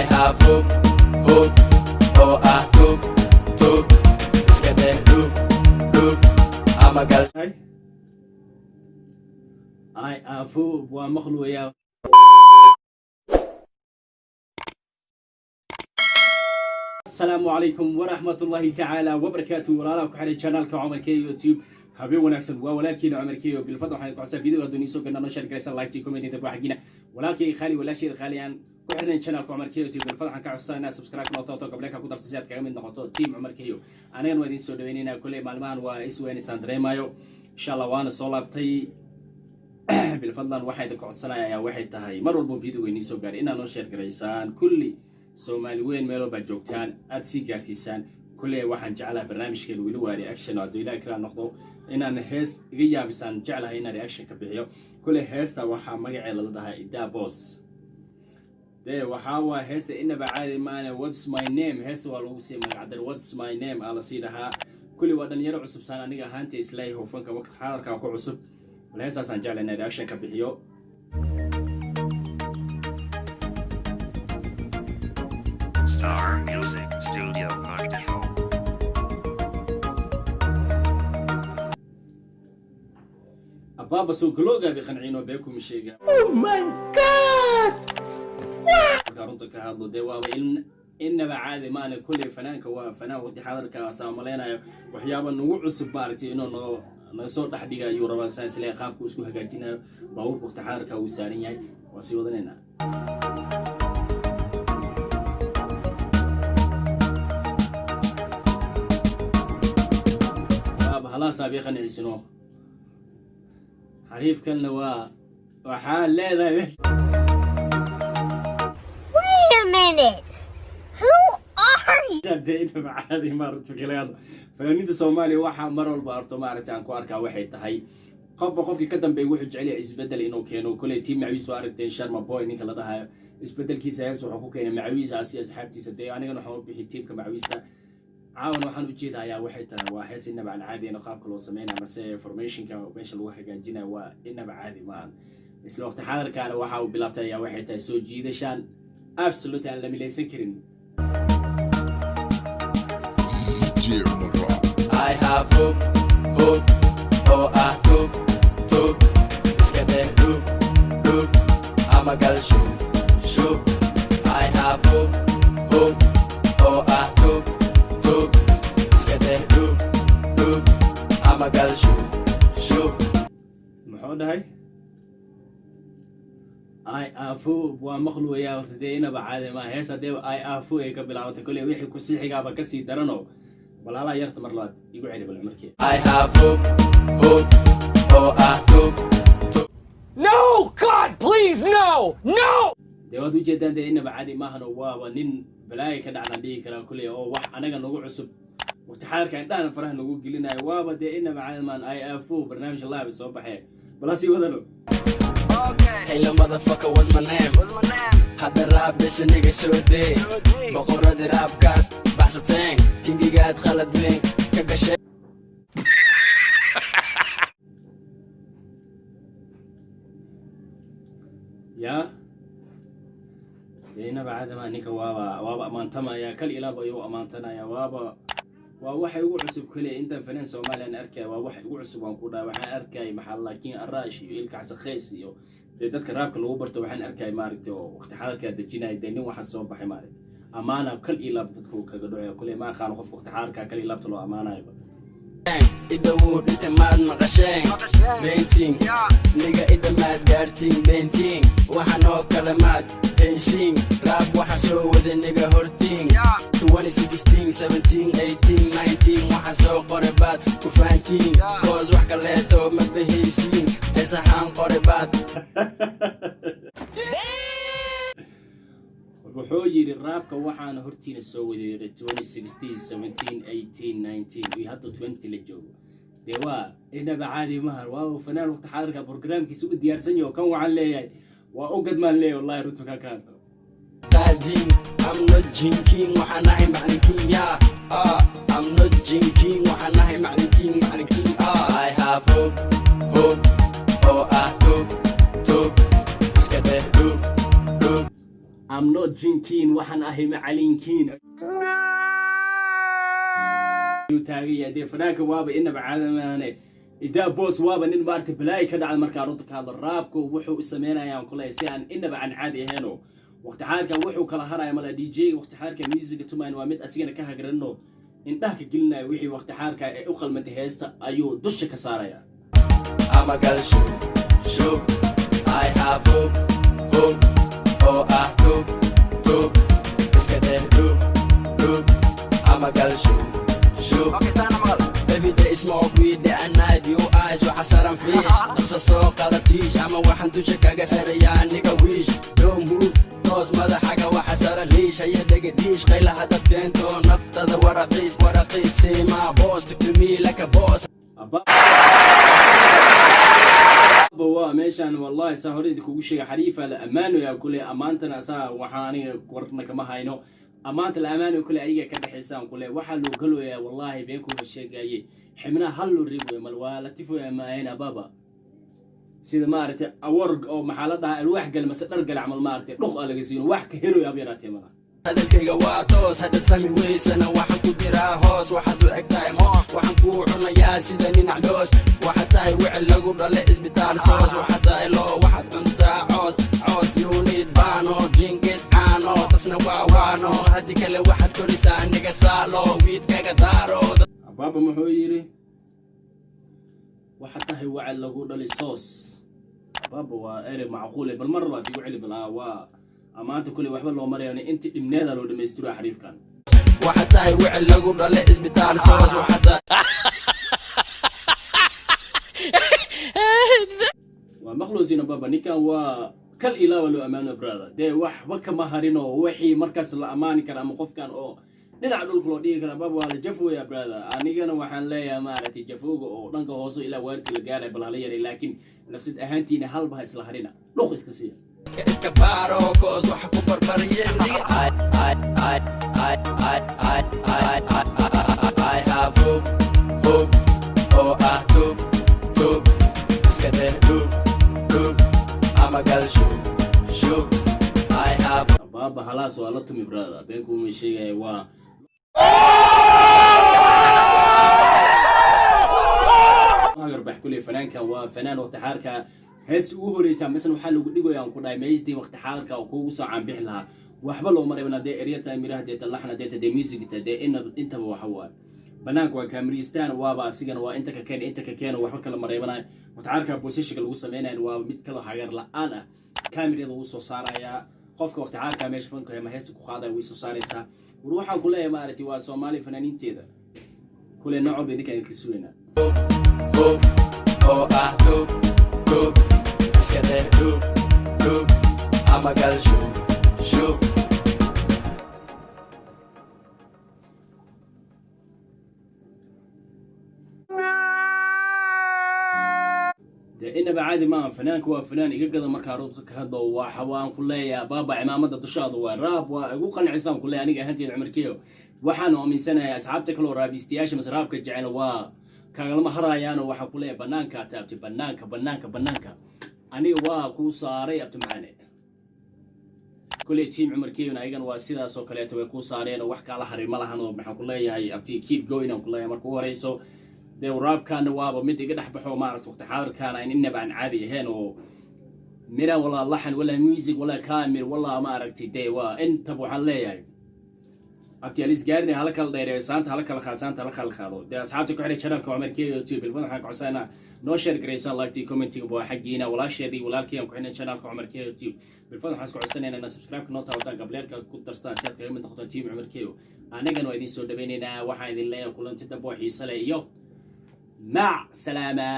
I have hope, hope, oh ah hope, hope. Iska deh look, look. Ama gal. I have hope waa maqluya. السلام عليكم ورحمة الله تعالى وبركاته. ولا ku xiriir channelka Cumarkee YouTube habeen wanaagsan waa walaalkiina Cumarkee bil fadlan waxaan ku codsan video doonii soo galnaa share gareysan like comment inta wax xigina walaalkii khali wala shay khali aan ku xiriir channelka Cumarkee YouTube bil fadlan waxaan ka codsanaa subscribe noqoto gabdhaha ku darto si aad kaga mid noqoto team Cumarkee aniga waan idin soo dhaweynaynaa kulay maalmahan waa isweenaysan dareemayo insha Allah waana soo laabtay bil fadlan waxay ka codsanayaa waxay tahay mar walba video weyn soo gaar inaan noo share gareysaan kulli Soomaali weyn meel walba joogtaan aad si gaarsiisaan kullee waxaan jeclahay barnaamijkeena wili waa reaction oo ilaa kala noqdo inaan hees iga yaabisaan jeclahay inaan reaction ka bixiyo kullee heesta waxa magaceeda la dhahay Ida Boss waxa waa heesta inaba caadi maana what's my name heesta waa lagu sii magacdar what's my name ala siidaha kullee waa dhalinyaro cusub saan aniga ahaantii islaahay hoofanka waqti xaadirka ku cusub heestaasaan jeclahay inaan reaction ka bixiyo Star Music Studio Muqdisho. أبابا سو كلوجا بخنعينه بيكم شيء. Oh my God! كارنتك هذا دوا إن بعد ما أنا كل فنان كوا فنان ودي حاضر كساملينا وحيابا نوع سبارتي إنه نصور تحديقة يورا ساينس اللي خاب كوسكو هجاجينا باور وقت حاضر كوسانية وسيودنا. خلاص أبي خلني سنو حريف كلنا وحال لا ذا Wait a minute. Who are you? جديد مع هذه مرة فكرة فنانيت الصومالي واحد مرة البارتو مارت عن كواركا واحد تهي قف كدم بيوحد جعلي إسبدل إنه كانوا كل تيم معويس وارد شرما بوي نيك الله ده إسبدل كيساس وحقوق كان معويس أسي أصحابتي صدق أنا كنا حاول بحي تيم كمعويسنا عاون waxaan u jeedayaa waxay tahay waa hees inaba caadi ah qaabka loo sameeyo ama se informationka meesha lagu hagaajinayo waa inaba caadi ma aha isla waqti xaadirkaana waxa uu bilaabtay waxay tahay soo jiidashaan absolute aan la milaysan karin I have hope, hope, oh ah hope, hope. Iska deh look, look. Ama gal shoop, shoop. I have hope, hope, oh ah hope. محودهاي I أفو ومخلو يا ورتدينا بعد ما هيسا ديو I أفو قبل عوض كل ويحي كسيحي قابا كسي درنو ولا لا يرت مرلات يقول عيني بالعمركي I have hope, hope, oh I hope. No! God, please, no! No! ديو دو جدا دينا بعد ما هنو وابا نين بلاي كدعنا دي كلام كل أو وح أنا نقول عصب وتحال كان دهنا فرح نقول قلنا وابا دينا بعد ما I أفو برنامج الله بصوبة بلاسي وذلو. Hello motherfucker, what's my name? هذا الراب بس نيجي سودي بقرر دي راب كات بحثتين كينجي قاعد خلد بلين كقشة يا دينا بعد ما نيك وابا أمانتما يا كل إلى بيو أمانتنا يا وابا وواحد يقول عصب كله أنت فنان سومالي أنا أركي وواحد يقول عصب وانكودا وحن أركي محل لكن الراشي يلك عس خيسي dadka raabka lagu barto waxaan arkay maaragtay oo waqti xaalka dajinay deenin waxa soo baxay maaragtay amaana kal ilaab dadku kaga dhaco kulay ma qaan qof waqti xaalka kal ilaabta loo amaanayo ida wood inta maad maqasheen painting niga ida maad gaartiin painting waxaan oo kale maad haysiin raab waxa soo wada niga hortiin 2016 17 18 19 waxa soo qoray baad ku faantiin koos wax kaleeto ma bahaysiin heesahan qoray baad wuxuu yiri raabka waxaan hortiina soo waday 2016 17 18 19 iyo hadda 20 la joogo dewa inaba caadi ma aha waa fanaan waqti xaadirka barnaamijkiisa u diyaarsan yahay kan waxaan leeyahay waa u gadmaan leeyahay wallahi runta ka kaado Dadin, I'm not jinking waxaan ahay maclinkiin ya I'm not jinking waxaan ahay maclinkiin I have hope, hope, oh I hope, hope. Iska deh look, look. I'm not drinking waxaan ahay macalinkiin taagaya dee fanaanka waaba inaba caadamaane idaa boos waaba nin maartay balaay ka dhacda markaa runta ka hadlo raabku wuxuu sameynayaan kulay si aan inaba aan caadi ahayn waqti xaalka wuxuu kala haraya mala DJ waqti xaalka music tumaan waa mid asigana ka hagrano indhaha ka gelinayo wixii waqti xaalka ee u qalmantay heesta ayuu dusha ka saaraya ama gal show I have hope oh ah hope iska deh hope ama gal show every day smoke weed day and night you eyes waxa saran fish naqsa soo qadatiish ama waxaan dusha kaga xirayaa niga wish don't move toos madaxaga waxa saran liish haya dhegadiish qaylaha dadkeento naftada waraqiis say my boss to me like a boss waa meeshaan wallahi saa hore idinku sheegay xariifa la amaano yaa kulay amaantana saa waxaan aniga warna kama hayno amaanta la amaano kulay ayaga ka dhaxaysaan kulay waxa loo galooyaa wallahi beenkooda sheegayay xibna hal loo reebo mal waa la tifo ma ayna baba sida maartay awarg oo maxaladaha alwaax gal mas dhar gal amal maartay dhuq laga siino wax ka hero yaab yaraatay mala hadalkayga waa toos hadda fahmi weysana waxaan ku jiraa hoos waxaad u egtahay waxaan ku cunayaa sida nin acloos waxaad tahay wicil lagu dhale isbitaal soos waxaad tahay loo waxaad cuntaa coos you need bano drink it caano tasna waa waano haddii kale waxaad korisaa niga saalo wiidkaga daaro baba muxuu yiri waxaad tahay wicil lagu dhale soos baba waa ere macquul bal mar waa digu cili balaa waa amaanta kulay waxba loo marayaan intii dhimneeda loo dhameystiro xariifkan waxa tahay wicil lagu dhale isbitaal soos waxa waa makhluusina baba ninkan waa kal ilaawa loo amaano brother dee waxba kama harino wixii markaas la amaani kara ama qofkan oo dhinaca dhulka loo dhigi kara baba waa la jafooya brother anigana waxaan leeyahay maaragtay jafooga oo dhanka hoose ilaa waarti la gaaray bal hala yaray laakiin nafsad ahaantiina halba isla harina dhuq iska siiya iska baaro koos waxa ku barbariyeen I have hope oh ah hope iska deh hope ama gal show I have baba halas waa la tumi brother beenku ma sheegay waa agar bax kulay fanaanka waa fanaan waqti xaarka hees ugu horeysa mesela waxa lagu dhigayaa ku dhaay meeshdii waqti xaalka oo kugu soo caan bixi lahaa waxba loo maray bana dee eriyada miraha deeta laxna deeta de music dee inta waxa waa banaanka waa kaamristaan waaba asigana waa inta ka keen waxba kala mareebanay waqti xaalka boosashiga lagu sameeyay waa mid kala hagar la'aan ah kaamirada uu soo saaraya qofka waqti xaalka meesha fanka ama heesta ku qaaday way soo saaraysa waxa ku leeyahay maaragtay waa Soomaali fanaaniinteeda kulay nooc bay ninka ka suuqayna oh ah hope iska deh hope ama gal show inaba caadi ma fanaanku waa fanaan iga gada markaa ruubta ka hadlo waa xawaan ku leeyahay baba imaamada dushaada waa raab waa ugu qanacsan ku leeyahay aniga ahaanteeda Cumarkeeyo waxaan aaminsanahay asxaabta kale oo raabistiyaasha masraabka jecel waa kaalma harayaan waxa ku leeyahay banaanka taabti banaanka aniga waa ku saaray abtimaane kulay team Cumarkeeyo ayagana waa sidaas oo kale way ku saareen wax kala harin malahan oo maxaan ku leeyahay abti keep going aan ku leeyahay markuu horeyso de raabkan waaba mid iga dhaxbaxo maaragtay waqti xaadirkan in inaba aan caadi ahayn oo mira wala laxan wala music wala kaamir wala maaragtay de waa inta waxaan leeyahay abti alis gaarnay hala kala dheereeyo saanta hala kala khaasaanta hala kala qaado de asxaabta ku xiray channelka Cumarkeeyo YouTube bilfad waxaan ku codsanaa noo share gareysan like commenting baa xaqiina walaasheedii walaalkii aan ku xidhnay channelka Cumarkeeyo YouTube bilfad waxaan ku codsanaa in subscribe noo taawataan gableerka ku dartaan si aad ka mid noqotaan team Cumarkeeyo anagana waa idin soo dhaweynayna waxaan idin leeyahay kulanti dabo xiiso leh iyo مع سلامة.